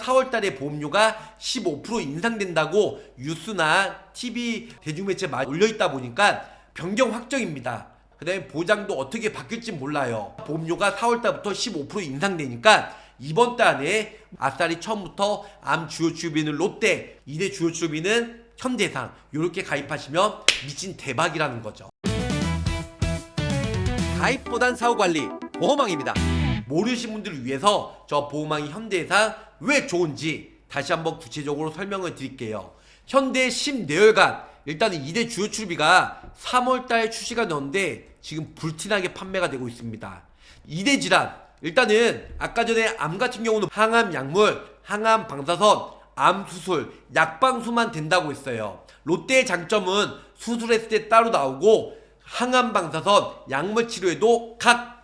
4월달에 보험료가 15% 인상된다고 뉴스나 TV 대중매체에 많이 올려있다 보니까 변경 확정입니다. 그 다음에 보장도 어떻게 바뀔지 몰라요. 보험료가 4월달부터 15% 인상되니까 이번 달 안에 아싸리 처음부터 암 주요 치료비는 롯데, 2대 주요 치료비는 현대상 이렇게 가입하시면 미친 대박이라는 거죠. 가입보단 사후관리 보험왕입니다. 모르신 분들을 위해서 저 보험왕이 현대해상 왜 좋은지 다시 한번 구체적으로 설명을 드릴게요. 현대 10내열간 일단은 2대 주요 치료비가 3월달에 출시가 되었는데 지금 불티나게 판매가 되고 있습니다. 2대 질환 일단은 아까 전에 암 같은 경우는 항암 약물, 항암 방사선, 암 수술, 약방수만 된다고 했어요. 롯데의 장점은 수술했을 때 따로 나오고 항암 방사선, 약물 치료에도 각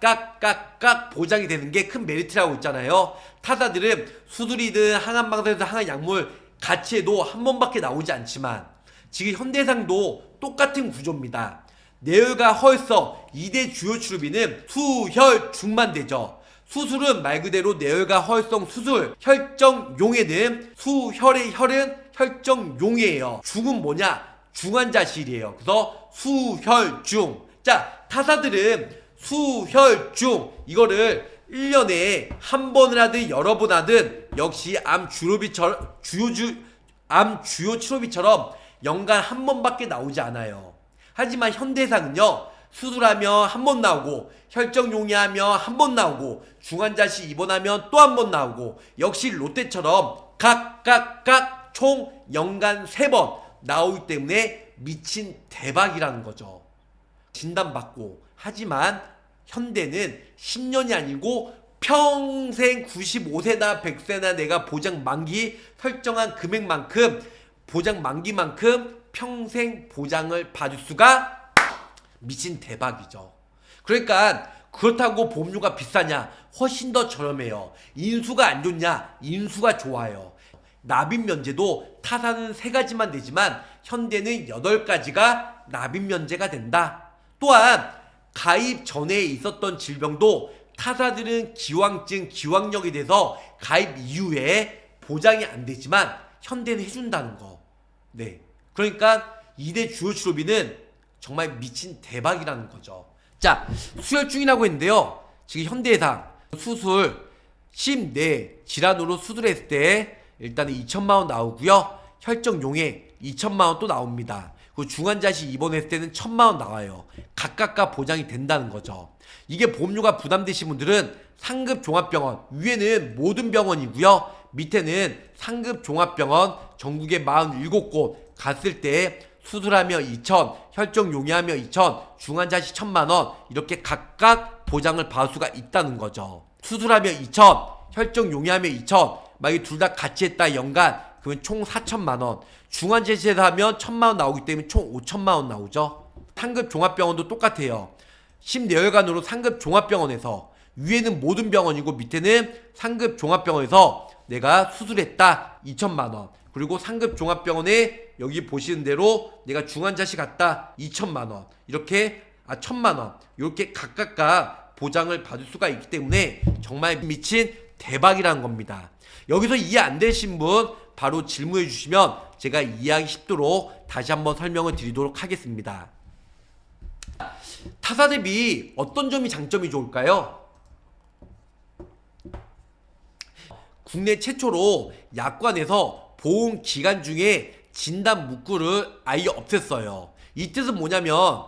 보장이 되는 게 큰 메리트라고 있잖아요. 타사들은 수술이든 항암 방사선, 항암 약물 같이 해도 한 번밖에 나오지 않지만 지금 현대상도 똑같은 구조입니다. 내열과 허혈성 2대 주요 치료비는 수혈중만 되죠. 수술은 말 그대로 내열과 허혈성 수술, 혈정용해는 수혈의 혈은 혈정용이에요. 중은 뭐냐? 중환자실이에요. 그래서 수혈중. 자, 타사들은 수혈중 이거를 1년에 한 번을 하든 여러 번 하든 역시 암 주요 치료비처럼 연간 한 번밖에 나오지 않아요. 하지만 현대상은요, 수술하면 한 번 나오고 혈정용이하면 한 번 나오고 중환자실 입원하면 또 한 번 나오고 역시 롯데처럼 각 총 연간 3번 나오기 때문에 미친 대박이라는 거죠. 진단받고. 하지만 현대는 10년이 아니고 평생 95세나 100세나 내가 보장 만기 설정한 금액만큼 보장 만기만큼 평생 보장을 받을 수가 미친 대박이죠. 그러니까 그렇다고 보험료가 비싸냐? 훨씬 더 저렴해요. 인수가 안 좋냐? 인수가 좋아요. 납입 면제도 타사는 3가지만 되지만 현대는 8가지가 납입 면제가 된다. 또한 가입 전에 있었던 질병도 타사들은 기왕증, 기왕력이 돼서 가입 이후에 보장이 안 되지만 현대는 해준다는 거. 네. 그러니까 2대 주요 치료비는 정말 미친 대박이라는 거죠. 자, 수혈중이라고 했는데요. 지금 현대해상 수술 10내 질환으로 수술했을 때 일단은 2천만원 나오고요. 혈정용해 2천만원 또 나옵니다. 그리고 중환자실 입원했을 때는 1,000만원 나와요. 각각 보장이 된다는 거죠. 이게 보험료가 부담되신 분들은 상급 종합병원, 위에는 모든 병원이고요. 밑에는 상급 종합병원 전국에 47곳 갔을 때 수술하며 2천, 혈정 용해하며 2천, 중환자실 1,000만원 이렇게 각각 보장을 받을 수가 있다는 거죠. 수술하며 2천, 혈정 용해하며 2천, 만약에 둘 다 같이 했다 연간 그러면 총 4천만원, 중환자실에서 하면 1,000만원 나오기 때문에 총 5천만원 나오죠. 상급 종합병원도 똑같아요. 10내열간으로 상급 종합병원에서 위에는 모든 병원이고 밑에는 상급 종합병원에서 내가 수술했다 2천만원, 그리고 상급 종합병원에 여기 보시는 대로 내가 중환자실 갔다 2천만원 이렇게 1,000만원 이렇게 각각 보장을 받을 수가 있기 때문에 정말 미친 대박이라는 겁니다. 여기서 이해 안 되신 분 바로 질문해 주시면 제가 이해하기 쉽도록 다시 한번 설명을 드리도록 하겠습니다. 타사 대비 어떤 점이 장점이 좋을까요? 국내 최초로 약관에서 보험 기간 중에 진단 문구를 아예 없앴어요. 이 뜻은 뭐냐면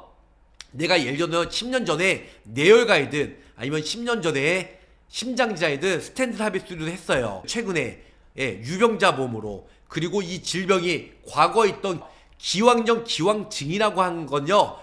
내가 예를 들어 10년 전에 뇌혈가이든 아니면 10년 전에 심장질환이든 스탠드 서비스를 했어요. 최근에 유병자 보험으로. 그리고 이 질병이 과거에 있던 기왕정 기왕증이라고 하는 건요,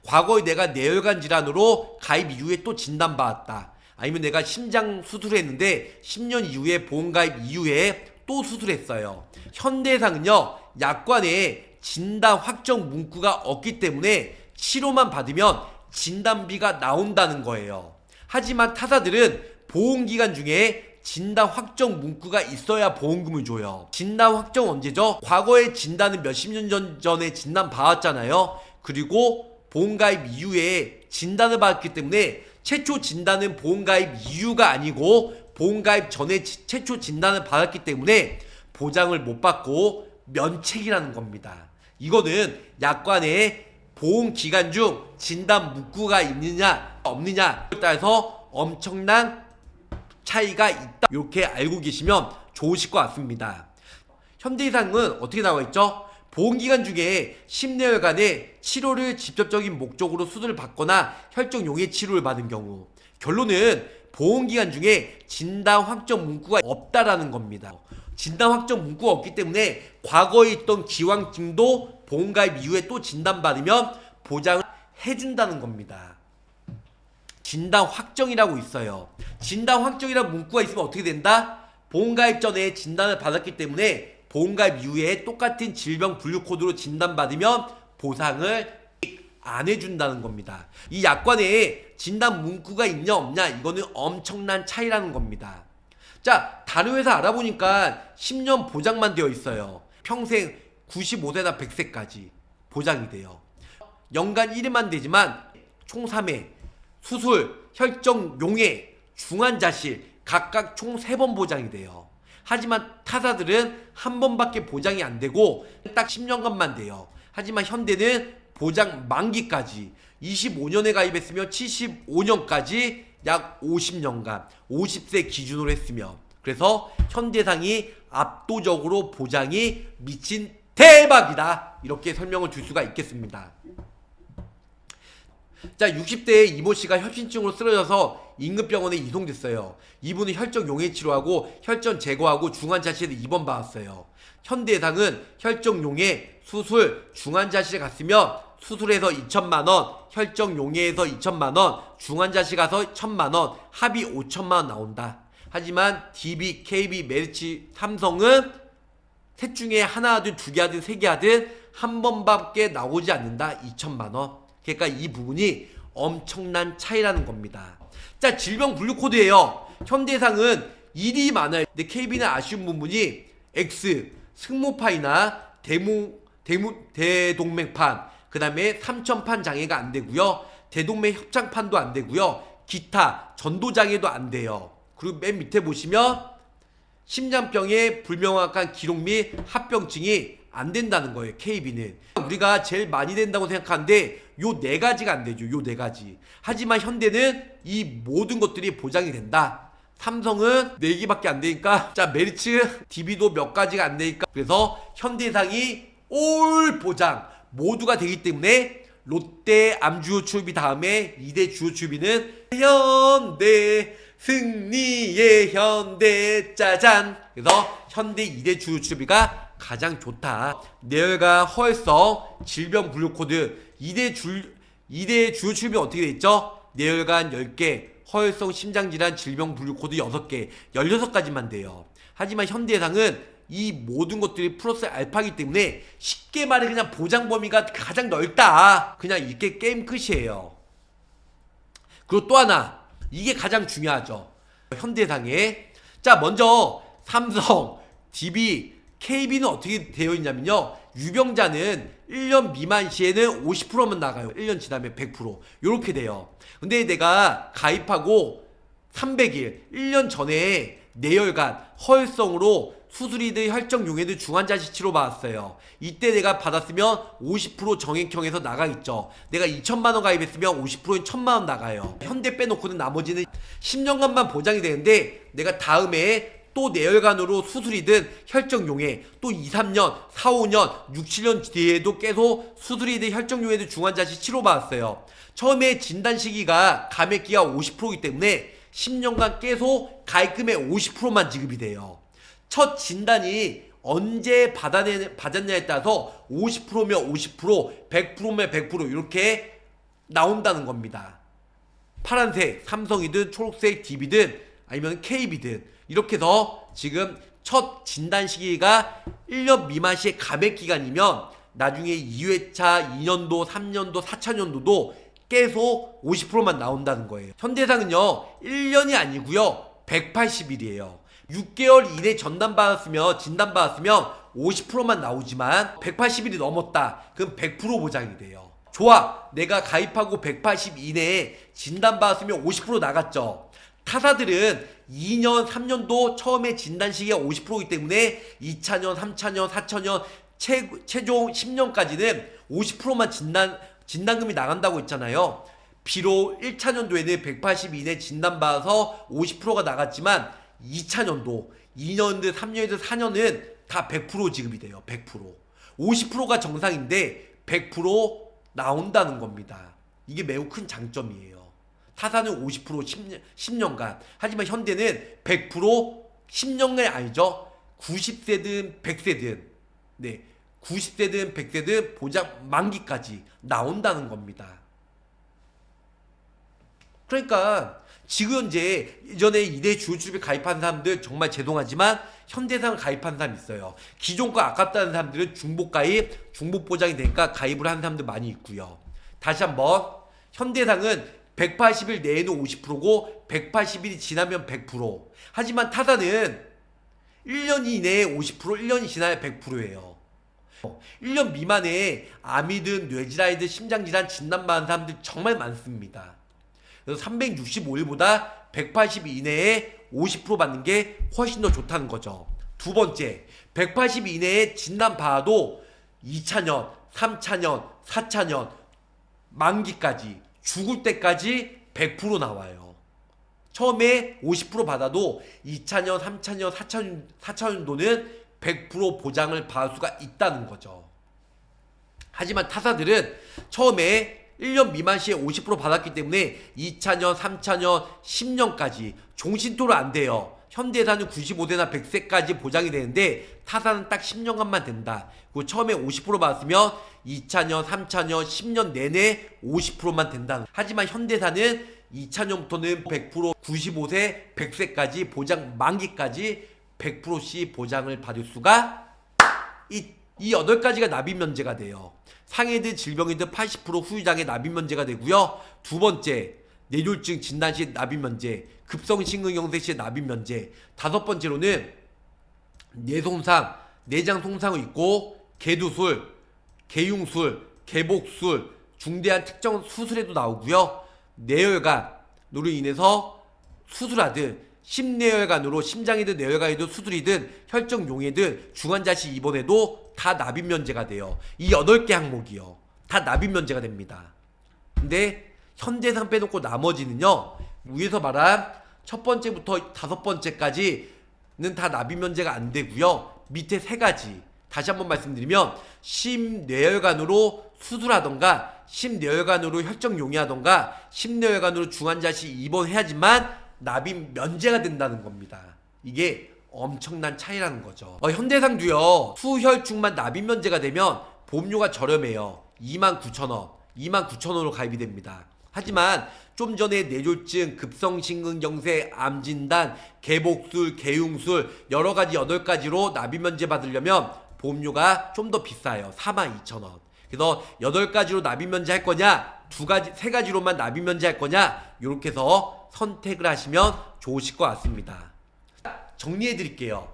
과거에 내가 뇌혈관 질환으로 가입 이후에 또 진단받았다, 아니면 내가 심장 수술했는데 10년 이후에 보험가입 이후에 또 수술했어요. 현대해상은요, 약관에 진단 확정 문구가 없기 때문에 치료만 받으면 진단비가 나온다는 거예요. 하지만 타사들은 보험기간 중에 진단 확정 문구가 있어야 보험금을 줘요. 진단 확정 언제죠? 과거에 진단은 몇십 년 전에 진단 받았잖아요. 그리고 보험가입 이후에 진단을 받았기 때문에 최초 진단은 보험가입 이후가 아니고 보험가입 전에 최초 진단을 받았기 때문에 보장을 못 받고 면책이라는 겁니다. 이거는 약관에 보험기간 중 진단 문구가 있느냐 없느냐에 따라서 엄청난 차이가 있다. 이렇게 알고 계시면 좋으실 것 같습니다. 현대해상은 어떻게 나와 있죠? 보험기간 중에 심내혈관의 치료를 직접적인 목적으로 수술을 받거나 혈정용해 치료를 받은 경우, 결론은 보험기간 중에 진단 확정 문구가 없다라는 겁니다. 진단 확정 문구가 없기 때문에 과거에 있던 기왕증도 보험가입 이후에 또 진단받으면 보장을 해준다는 겁니다. 진단 확정이라고 있어요. 진단 확정이라는 문구가 있으면 어떻게 된다? 보험가입 전에 진단을 받았기 때문에 보험가입 이후에 똑같은 질병 분류 코드로 진단받으면 보상을 안 해준다는 겁니다. 이 약관에 진단 문구가 있냐 없냐, 이거는 엄청난 차이라는 겁니다. 자, 다른 회사 알아보니까 10년 보장만 되어 있어요. 평생 95세나 100세까지 보장이 돼요. 연간 1회만 되지만 총 3회 수술, 혈정, 용해, 중환자실 각각 총 3번 보장이 돼요. 하지만 타사들은 한 번밖에 보장이 안 되고 딱 10년간만 돼요. 하지만 현대는 보장 만기까지 25년에 가입했으면 75년까지 약 50년간 50세 기준으로 했으면, 그래서 현대상이 압도적으로 보장이 미친 대박이다, 이렇게 설명을 줄 수가 있겠습니다. 자, 60대의 이모씨가 협심증으로 쓰러져서 인근병원에 이송됐어요. 이분은 혈정 용해 치료하고 혈전 제거하고 중환자실에 입원받았어요. 현대해상은 혈정 용해, 수술, 중환자실에 갔으면 수술해서 2천만원, 혈정 용해에서 2천만원, 중환자실 가서 1천만원, 합의 5천만원 나온다. 하지만 DB, KB, 메르츠, 삼성은 셋 중에 하나 하든 두 개 하든 세 개 하든 한 번밖에 나오지 않는다. 2천만원. 그러니까 이 부분이 엄청난 차이라는 겁니다. 자, 질병 분류 코드예요. 현대해상은 일이 많아요. 근데 KB는 아쉬운 부분이 X, 승모파이나 대동맥판, 그 다음에 삼천판 장애가 안 되고요. 대동맥 협장판도 안 되고요. 기타, 전도장애도 안 돼요. 그리고 맨 밑에 보시면 심장병의 불명확한 기록 및 합병증이 안 된다는 거예요. KB는. 우리가 제일 많이 된다고 생각하는데 요 네 가지가 안 되죠. 요 네 가지. 하지만 현대는 이 모든 것들이 보장이 된다. 삼성은 4개밖에 안 되니까, 자, 메리츠, DB도 몇 가지가 안 되니까, 그래서 현대해상이 올 보장 모두가 되기 때문에 롯데 암주요 출비 다음에 2대 주요 출비는 현대, 승리의 현대, 짜잔. 그래서 현대 2대 주요 출비가 가장 좋다. 뇌혈관, 허혈성, 질병 분류 코드 2대 주요 출비 어떻게 돼 있죠? 뇌혈관 10개, 허혈성 심장질환 질병 분류 코드 6개, 16가지만 돼요. 하지만 현대해상은 이 모든 것들이 플러스 알파이기 때문에 쉽게 말해 그냥 보장 범위가 가장 넓다. 그냥 이렇게 게임 끝이에요. 그리고 또 하나, 이게 가장 중요하죠. 현대해상에. 자, 먼저 삼성, DB, KB는 어떻게 되어 있냐면요. 유병자는 1년 미만 시에는 50%만 나가요. 1년 지나면 100%. 요렇게 돼요. 근데 내가 가입하고 300일, 1년 전에 뇌혈관, 허혈성으로 수술이든 혈정 용해든 중환자실 치료 받았어요. 이때 내가 받았으면 50% 정액형에서 나가 있죠. 내가 2천만원 가입했으면 50%인 1천만원 나가요. 현대 빼놓고는 나머지는 10년간만 보장이 되는데, 내가 다음에 또 뇌혈관으로 수술이든 혈정 용해 또 2, 3년, 4, 5년, 6, 7년 뒤에도 계속 수술이든 혈정 용해든 중환자실 치료 받았어요. 처음에 진단 시기가 감액기가 50%이기 때문에 10년간 계속 가입금의 50%만 지급이 돼요. 첫 진단이 언제 받았냐에 따라서 50%면 50%, 100%면 100% 이렇게 나온다는 겁니다. 파란색 삼성이든 초록색 DB든 아니면 KB든 이렇게 해서 지금 첫 진단 시기가 1년 미만 시의 감액 기간이면 나중에 2회차, 2년도, 3년도, 4차년도도 계속 50%만 나온다는 거예요. 현대해상은요 1년이 아니고요 180일이에요. 6개월 이내 진단받았으면 50%만 나오지만 180일이 넘었다. 그럼 100% 보장이 돼요. 좋아, 내가 가입하고 180 이내에 진단받았으면 50% 나갔죠. 타사들은 2년, 3년도 처음에 진단 시기가 50%이기 때문에 2차년, 3차년, 4차년, 최종 10년까지는 50%만 진단금이 나간다고 했잖아요. 비록 1차년도에는 180 이내 진단받아서 50%가 나갔지만 2차년도, 2년든 3년이든 4년은 다 100% 지급이 돼요. 100%. 50%가 정상인데 100% 나온다는 겁니다. 이게 매우 큰 장점이에요. 타사는 50% 10년간. 하지만 현대는 100% 10년간이 아니죠. 90세든 100세든. 네. 90세든 100세든 보장 만기까지 나온다는 겁니다. 그러니까 지금 이제 예전에 이대 주요출입에 가입한 사람들 정말 죄송하지만 현대상 가입한 사람 있어요. 기존 거 아깝다는 사람들은 중복 가입, 중복 보장이 되니까 가입을 하는 사람들 많이 있고요. 다시 한번 현대상은 180일 내에는 50%고 180일이 지나면 100%. 하지만 타사는 1년 이내에 50%, 1년이 지나야 100%예요. 1년 미만에 암이든 뇌질환이든 심장질환 진단받은 사람들 정말 많습니다. 그래서 365일보다 180일 이내에 50% 받는 게 훨씬 더 좋다는 거죠. 두 번째, 180일 이내에 진단받아도 2차년, 3차년, 4차년, 만기까지, 죽을 때까지 100% 나와요. 처음에 50% 받아도 2차년, 3차년, 4차년도는 100% 보장을 받을 수가 있다는 거죠. 하지만 타사들은 처음에 1년 미만 시에 50% 받았기 때문에 2차년, 3차년, 10년까지 종신토로 안 돼요. 현대사는 95세나 100세까지 보장이 되는데 타사는 딱 10년간만 된다. 그리고 처음에 50% 받았으면 2차년, 3차년, 10년 내내 50%만 된다. 하지만 현대사는 2차년부터는 100%, 95세, 100세까지 보장 만기까지 100%씩 보장을 받을 수가 이 8가지가 납입 면제가 돼요. 상해든 질병이든 80% 후유장애 납입 면제가 되고요. 두 번째, 뇌졸중 진단 시 납입 면제, 급성 심근경색 시 납입 면제. 다섯 번째로는 뇌손상, 내장 손상이 있고 개두술, 개융술, 개복술, 중대한 특정 수술에도 나오고요. 뇌혈관으로 인해서 수술하든 심뇌혈관으로 심장이든 뇌혈관이든 수술이든 혈정용해든 중환자실 입원해도 다 납입 면제가 돼요. 이 8개 항목이요. 다 납입 면제가 됩니다. 근데 현대상 빼놓고 나머지는요. 위에서 말한 첫 번째부터 5번째까지는 다 납입 면제가 안 되고요. 밑에 3가지 다시 한번 말씀드리면 심뇌혈관으로 수술하던가 심뇌혈관으로 혈정용해하던가 심뇌혈관으로 중환자실 입원해야지만 납입 면제가 된다는 겁니다. 이게 엄청난 차이라는 거죠. 현대상도요. 수혈중만 납입 면제가 되면 보험료가 저렴해요. 29,000원, 29,000원으로 가입이 됩니다. 하지만 좀 전에 뇌졸중, 급성심근경색, 암진단, 개복술, 개융술 여러가지 8가지로 납입 면제 받으려면 보험료가 좀 더 비싸요. 42,000원. 그래서 8가지로 납입 면제 할 거냐 3가지로만 납입 면제 할 거냐 이렇게 해서 선택을 하시면 좋으실 것 같습니다. 정리해 드릴게요.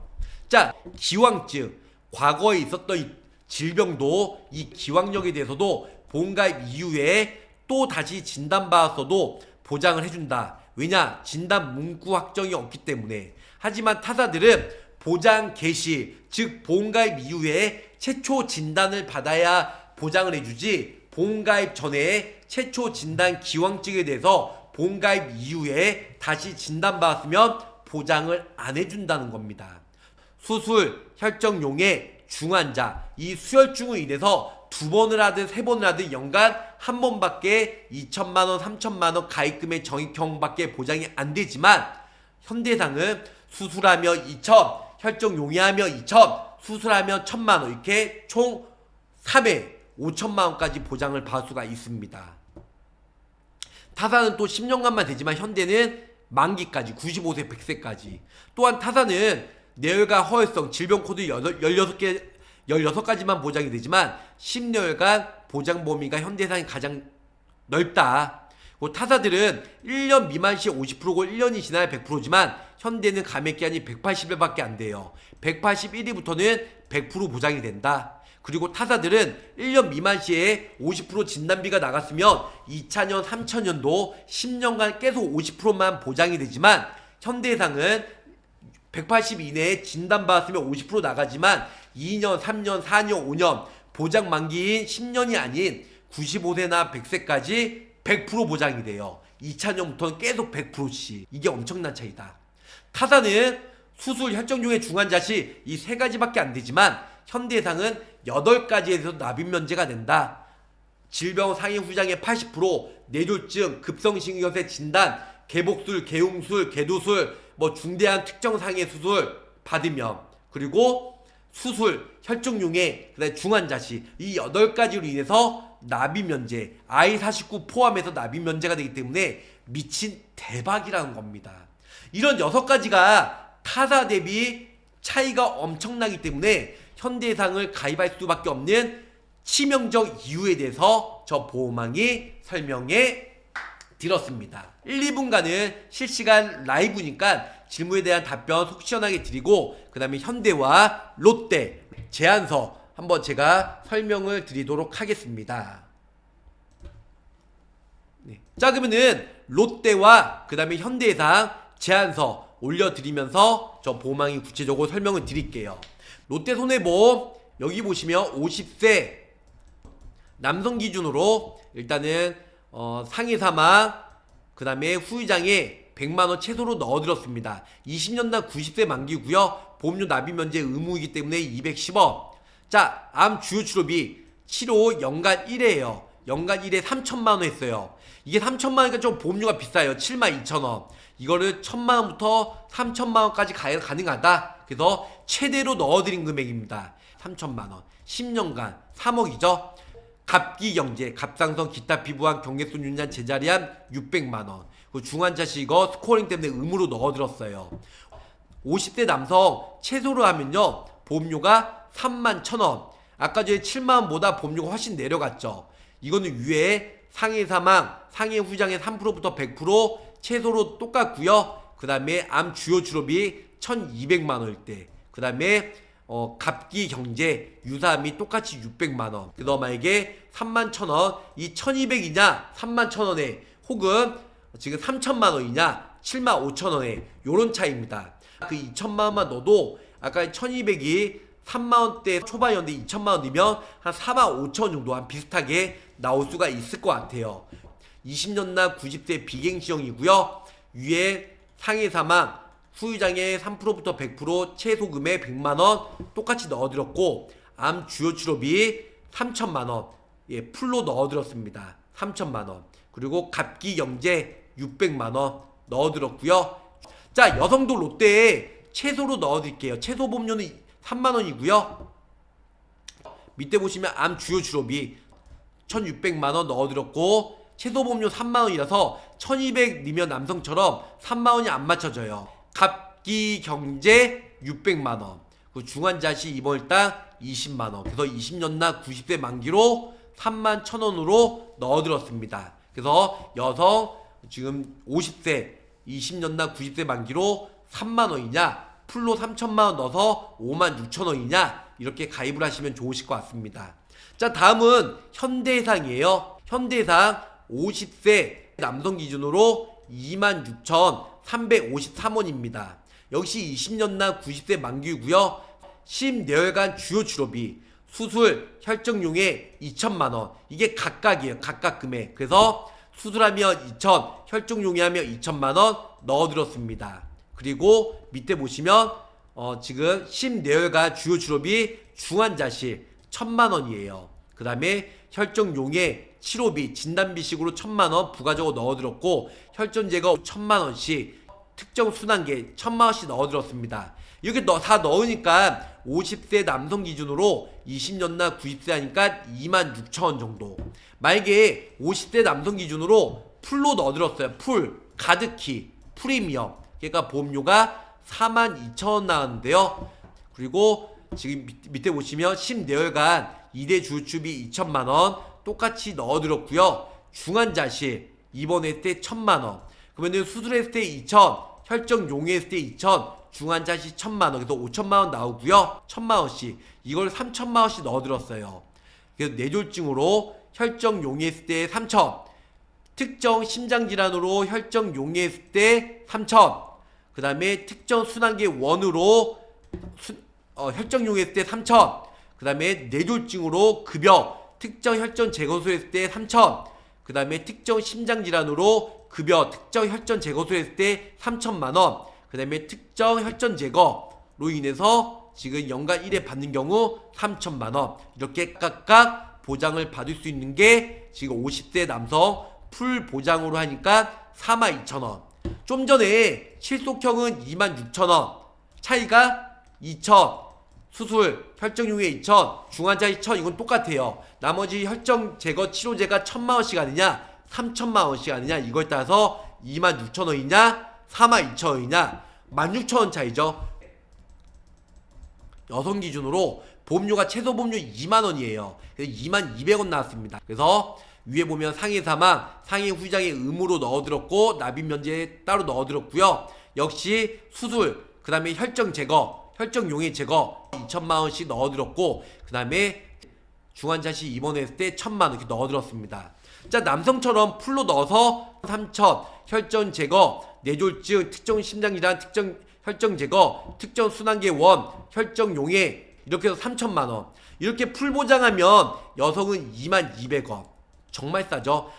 자, 기왕증, 과거에 있었던 이 질병도 이 기왕력에 대해서도 보험가입 이후에 또 다시 진단받았어도 보장을 해준다. 왜냐? 진단 문구 확정이 없기 때문에. 하지만 타사들은 보장 개시, 즉 보험가입 이후에 최초 진단을 받아야 보장을 해주지 보험가입 전에 최초 진단 기왕증에 대해서 보험가입 이후에 다시 진단받았으면 보장을 안 해준다는 겁니다. 수술, 혈정용해, 중환자, 이 수혈증으로 인해서 2번을 하든 3번을 하든 연간 한 번밖에 2천만원, 3천만원 가입금의 정액형밖에 보장이 안 되지만 현대상은 수술하며 2천, 혈정용해하며 2천, 수술하며 1,000만원 이렇게 총 3회 5천만원까지 보장을 받을 수가 있습니다. 타사는 또 10년간만 되지만 현대는 만기까지 95세 100세까지. 또한 타사는 뇌혈관 허혈성 질병 코드 16가지만 보장이 되지만 심뇌혈관 보장 범위가 현대상이 가장 넓다. 타사들은 1년 미만 시 50%고 1년이 지나야 100%지만 현대는 감액기한이 180일밖에 안 돼요. 181일부터는 100% 보장이 된다. 그리고 타사들은 1년 미만 시에 50% 진단비가 나갔으면 2차년, 3차년도 10년간 계속 50%만 보장이 되지만 현대해상은 180 이내에 진단받았으면 50% 나가지만 2년, 3년, 4년, 5년 보장 만기인 10년이 아닌 95세나 100세까지 100% 보장이 돼요. 2차년부터는 계속 100%씩. 이게 엄청난 차이다. 타사는 수술, 혈정용해, 중환자시 이 세 가지밖에 안 되지만 현대해상은 8가지에서 납입 면제가 된다. 질병 상해 후장의 80%, 뇌졸중, 급성심경색 진단, 개복술, 개흉술, 개도술, 중대한 특정 상해 수술 받으면, 그리고 수술, 혈정용해, 그다음에 중환자시 이 8가지로 인해서 납입 면제, I-49 포함해서 납입 면제가 되기 때문에 미친 대박이라는 겁니다. 이런 6가지가 타사 대비 차이가 엄청나기 때문에 현대해상을 가입할 수밖에 없는 치명적 이유에 대해서 저 보호망이 설명해 드렸습니다. 1, 2분간은 실시간 라이브니까 질문에 대한 답변 속 시원하게 드리고, 그 다음에 현대와 롯데 제안서 한번 제가 설명을 드리도록 하겠습니다. 네. 자, 그러면은 롯데와 그 다음에 현대해상 제안서 올려드리면서 저 보호망이 구체적으로 설명을 드릴게요. 롯데손해보험 여기 보시면 50세 남성 기준으로 일단은 상해 사망, 그 다음에 후유장애 100만원 최소로 넣어드렸습니다. 20년당 90세 만기고요. 보험료 납입 면제 의무이기 때문에 210원. 자, 암 주요 치료비 치료 연간 1회예요. 연간 1회 3천만원 했어요. 이게 3천만원이니까 좀 보험료가 비싸요. 72,000원. 이거를 1,000만원부터 3천만원까지 가능하다. 그래서 최대로 넣어드린 금액입니다. 3천만원. 10년간 3억이죠. 갑기경제, 갑상선, 기타 피부암, 경계선 윤장, 제자리암 600만원. 중환자시 이거 스코어링 때문에 의무로 넣어들었어요. 50대 남성 최소로 하면요 보험료가 31,000원. 아까 전에 7만원보다 보험료가 훨씬 내려갔죠. 이거는 위에 상해 사망, 상해 후장의 3%부터 100% 최소로 똑같고요. 그 다음에 암 주요 치료비 1,200만원일 때, 그 다음에 갑기경제 유사암이 똑같이 600만원. 그래서 만약에 31,000원, 이 1,200이냐 31,000원에, 혹은 지금 3천만원이냐 75,000원에 요런 차이입니다. 그 2천만원만 넣어도 아까 1,200이 3만원대 초반이었는데 2천만원 넣으면 한 45,000원 정도 한 비슷하게 나올 수가 있을 것 같아요. 20년나 90세 비갱시형이고요. 위에 상해 사망, 후유장애 3%부터 100% 최소금액 100만원 똑같이 넣어드렸고, 암 주요 치료비 3천만원 풀로 넣어드렸습니다. 3천만원. 그리고 갑기경제 600만원 넣어드렸고요. 자, 여성도 롯데에 최소로 넣어드릴게요. 최소 보험료는 3만원이고요. 밑에 보시면 암 주요 치료비 1,600만원 넣어드렸고, 최소 보험료 3만원이라서 1,200 넣으면 남성처럼 3만원이 안 맞춰져요. 갑기경제 600만원, 중환자시 입원일당 20만원. 그래서 20년나 90세 만기로 31,000원으로 넣어드렸습니다. 그래서 여성 지금 50세 20년나 90세 만기로 3만원이냐 풀로 3천만원 넣어서 56,000원이냐 이렇게 가입을 하시면 좋으실 것 같습니다. 자, 다음은 현대해상이에요. 현대해상 50세 남성 기준으로 26,353원입니다. 역시 20년나 90세 만기고요. 심내혈관 주요 치료비, 수술, 혈정용해 2천만원. 이게 각각이에요. 각각 금액. 그래서 수술하면 2천, 혈정용해하면 2천만원 넣어드렸습니다. 그리고 밑에 보시면 지금 심내혈관 주요 치료비 중환자실 1,000만원이에요. 그 다음에 혈정용해 치료비 진단비식으로 1,000만원 부가적으로 넣어드렸고, 혈전 제거 1,000만원씩, 특정 순환계 1,000만원씩 넣어드렸습니다. 이렇게 다 넣으니까 50세 남성 기준으로 20년나 90세 하니까 26,000원 정도. 만약에 50세 남성 기준으로 풀로 넣어드렸어요. 풀, 가득히, 프리미엄. 그러니까 보험료가 42,000원 나왔는데요. 그리고 지금 밑에 보시면 심내혈관 2대 주요치료비 2천만원 똑같이 넣어드렸고요. 중환자실 입원했을 때 1,000만원. 그러면 수술했을 때 2천, 혈정 용해했을 때 2천, 중환자실 1,000만원. 그래서 5천만원 나오고요. 1,000만원씩. 이걸 3천만원씩 넣어드렸어요. 그래서 뇌졸중으로 혈정 용해했을 때 3천, 특정 심장질환으로 혈정 용해했을 때 3천, 그 다음에 특정 순환계 원으로 혈정용해 했을 때 3,000. 그 다음에 뇌졸중으로 급여 특정 혈전 제거소 했을 때 3,000. 그 다음에 특정 심장질환으로 급여 특정 혈전 제거소 했을 때 3,000만원. 그 다음에 특정 혈전 제거로 인해서 지금 연간 1회 받는 경우 3,000만원. 이렇게 각각 보장을 받을 수 있는 게 지금 50세 남성 풀 보장으로 하니까 42,000원. 좀 전에 실속형은 26,000원. 차이가 2,000. 수술, 혈정용해 2,000, 중환자 2,000. 이건 똑같아요. 나머지 혈정 제거 치료제가 1,000만원씩 하느냐 3,000만원씩 하느냐 이거에 따라서 26,000원이냐 42,000원이냐 16,000원 차이죠. 여성 기준으로 보험료가 최소 보험료 2만원이에요. 그래서 22,000원 나왔습니다. 그래서 위에 보면 상해 사망, 상해 후장에 의무로 넣어들었고 납입 면제에 따로 넣어들었고요. 역시 수술, 그 다음에 혈정 제거, 혈정 용해 제거 2,000만원씩 넣어들었고, 그 다음에 중환자실 입원했을 때 1,000만원 이렇게 넣어들었습니다. 자, 남성처럼 풀로 넣어서 3,000, 혈전 제거, 뇌졸중, 특정 심장질환, 특정 혈정 제거, 특정 순환계 원, 혈정 용해 이렇게 해서 3,000만원. 이렇게 풀 보장하면 여성은 22,000원. 정말 싸죠.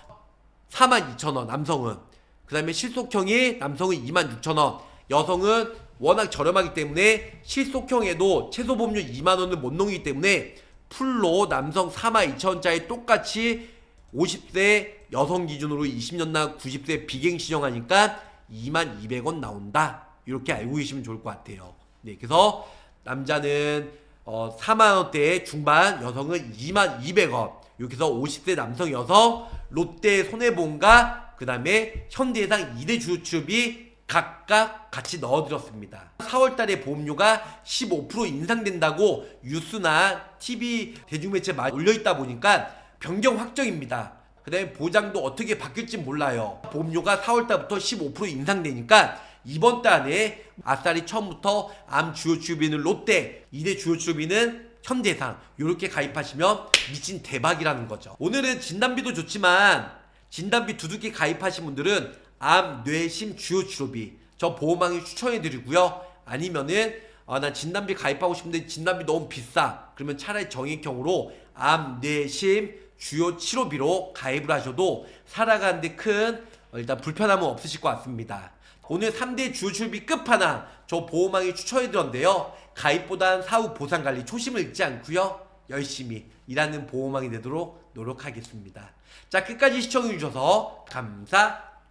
42,000원 남성은. 그 다음에 실속형이 남성은 26,000원. 여성은 워낙 저렴하기 때문에 실속형에도 최소 보험료 2만원을 못 넘기기 때문에 풀로 남성 42,000원짜리 똑같이 50세 여성 기준으로 20년 나 90세 비갱 신용하니까 22,000원 나온다. 이렇게 알고 계시면 좋을 것 같아요. 네, 그래서 남자는 4만원대 중반, 여성은 22,000원. 이렇게 해서 50세 남성 여성 롯데 손해보험과 그 다음에 현대해상 2대 주요축이 각각 같이 넣어드렸습니다. 4월달에 보험료가 15% 인상된다고 뉴스나 TV 대중매체에 많이 올려있다 보니까 변경 확정입니다. 그 다음에 보장도 어떻게 바뀔지 몰라요. 보험료가 4월달부터 15% 인상되니까 이번 달 안에 아싸리 처음부터 암 주요축비는 롯데, 2대 주요축비는 현대해상 이렇게 가입하시면 미친 대박이라는 거죠. 오늘은 진단비도 좋지만 진단비 두둑이 가입하신 분들은 암, 뇌, 심 주요치료비 저 보험왕이 추천해드리고요. 아니면은 난 진단비 가입하고 싶은데 진단비 너무 비싸. 그러면 차라리 정액형으로 암, 뇌, 심 주요치료비로 가입을 하셔도 살아가는데 큰 일단 불편함은 없으실 것 같습니다. 오늘 3대 주요치료비 끝판왕 저 보험왕이 추천해드렸는데요. 가입보단 사후 보상관리 초심을 잃지 않고요. 열심히 일하는 보험왕이 되도록 노력하겠습니다. 자, 끝까지 시청해주셔서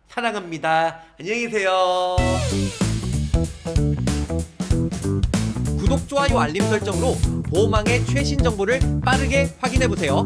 사랑합니다. 안녕히 계세요. 구독, 좋아요, 알림 설정으로 보험왕의 최신 정보를 빠르게 확인해보세요.